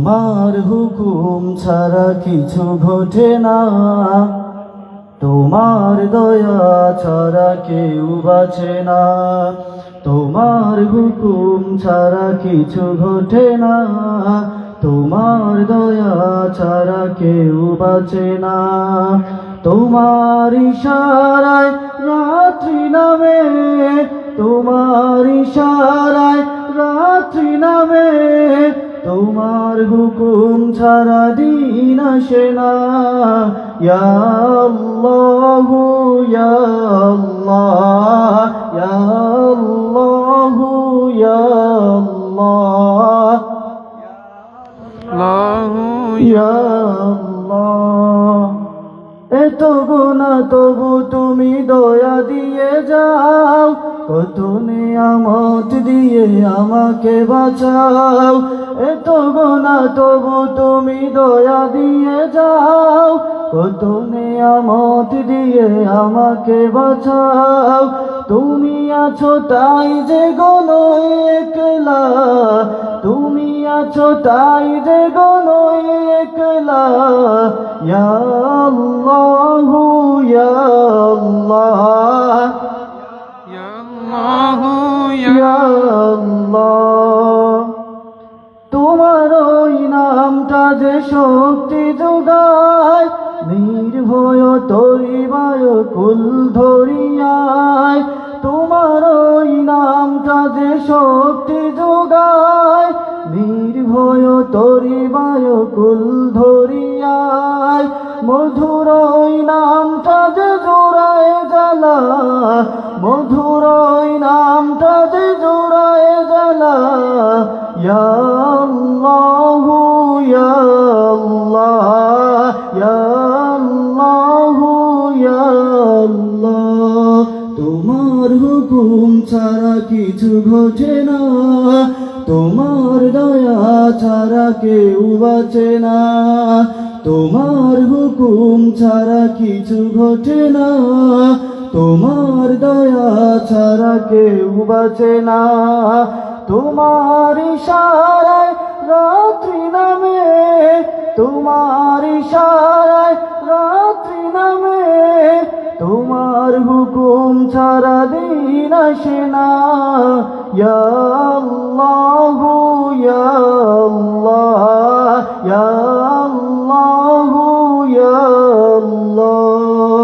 তোমার হুকুম ছাড়া কিছু ঘটে না, তোমার দয়া ছাড়া কেউ বাঁচে না। তোমার হুকুম ছাড়া কিছু ঘটে না, তোমার দয়া ছাড়া কেউ বাঁচে না। তোমার ইশারায় রাত্রি নামে, তোমার ইশারায় রাত্রি নামে, তোমার হুকুম ছাড়া দিন আসে না। ইয়া আল্লাহু ইয়া আল্লাহ, ইয়া আল্লাহু ইয়া আল্লাহ, ইয়া আল্লাহ। এত গুনাহ তবু তুমি দয়া দিয়ে যাও, কত নিয়ামত দিয়ে আমাকে বাঁচাও। এত গুনাহ তবু তুমি দয়া দিয়ে যাও, কত নিয়ামত দিয়ে আমাকে বাঁচাও। তুমি আছো তাই যে গনই একলা, তুমি আছো তাই যে গনই একলা। ইয়া আল্লাহু ইয়া আল্লাহ, ইয়া আল্লাহ। তোমার ওই নামটা যে শক্তি যোগায়, নির্ভয় তরিবায় কুল ধরিয়ায়। তোমার ওই নামটা যে শক্তি যোগায়, নির্ভয় তরিবায় কুল ধরিয়ায়। মধুর ওই নামটা যে জোড়ায় জ্বালা, মধুর ওই নামটা যে জোড়ায় জ্বালা। ইয়া আল্লাহু ইয়া আল্লাহ, ইয়া আল্লাহু ইয়া আল্লাহ। তোমার হুকুম ছাড়া কিছু ঘটে না, তোমার দয়া ছাড়া কেউ বাঁচে না। তোমার হুকুম ছাড়া কিছু ঘটে না, তোমার দয়া ছাড়া কেউ বাঁচে না। তোমার ইশারায় রাত্রি নামে, তোমার ইশারায় রাত্রি নামে, তোমার হুকুম ছাড়া দিন আসে না। ইয়া আল্লাহু ইয়া আল্লাহ, ইয়া আল্লাহু ইয়া আল্লাহ।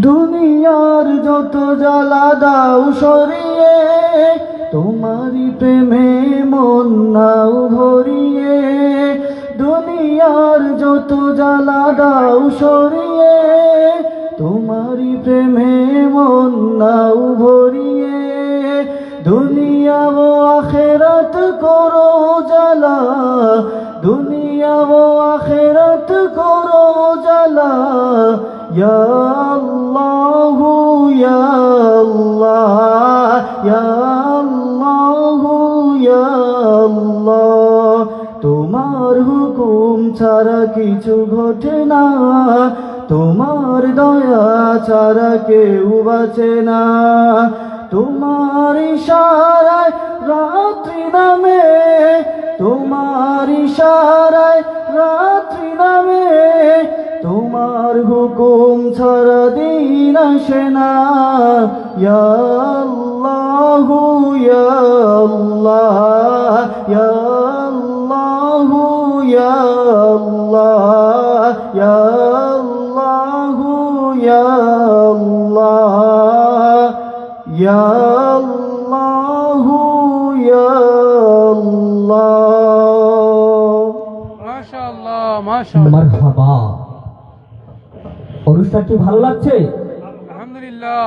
দুনিয়ার যত জ্বালা দাও সরিয়ে, তোমারি প্রেমে মন নাও ভরিয়ে। দুনিয়ার যত জ্বালা দাও সরিয়ে, তোমারি প্রেমে মন নাও ভরিয়ে। দুনিয়া ও আখিরাত করো জ্বালা, দুনিয়া ও আখিরাত করো জ্বালা। ইয়া আল্লাহু ইয়া আল্লাহ, ইয়া আল্লাহু ইয়া আল্লাহ। তোমার হুকুম ছাড়া কিছু ঘটে না, তোমার দয়া ছাড়া কেউ বাঁচে না। তোমার ইশারায় রাত্রি নামে, তোমার ইশারায় রাত্রি নামে, তোমার হুকুম ছাড়া দিন আসে না। ইয়া আল্লাহু ইয়া আল্লাহ, ইয়া আল্লাহু ইয়া আল্লাহ, ইয়া আল্লাহু ইয়া আল্লাহ, ইয়া আল্লাহু ইয়া আল্লাহ। মাশাআল্লাহ মাশাআল্লাহ, মারহাবা। অনুষ্ঠানটি ভালো লাগছে? আলহামদুলিল্লাহ।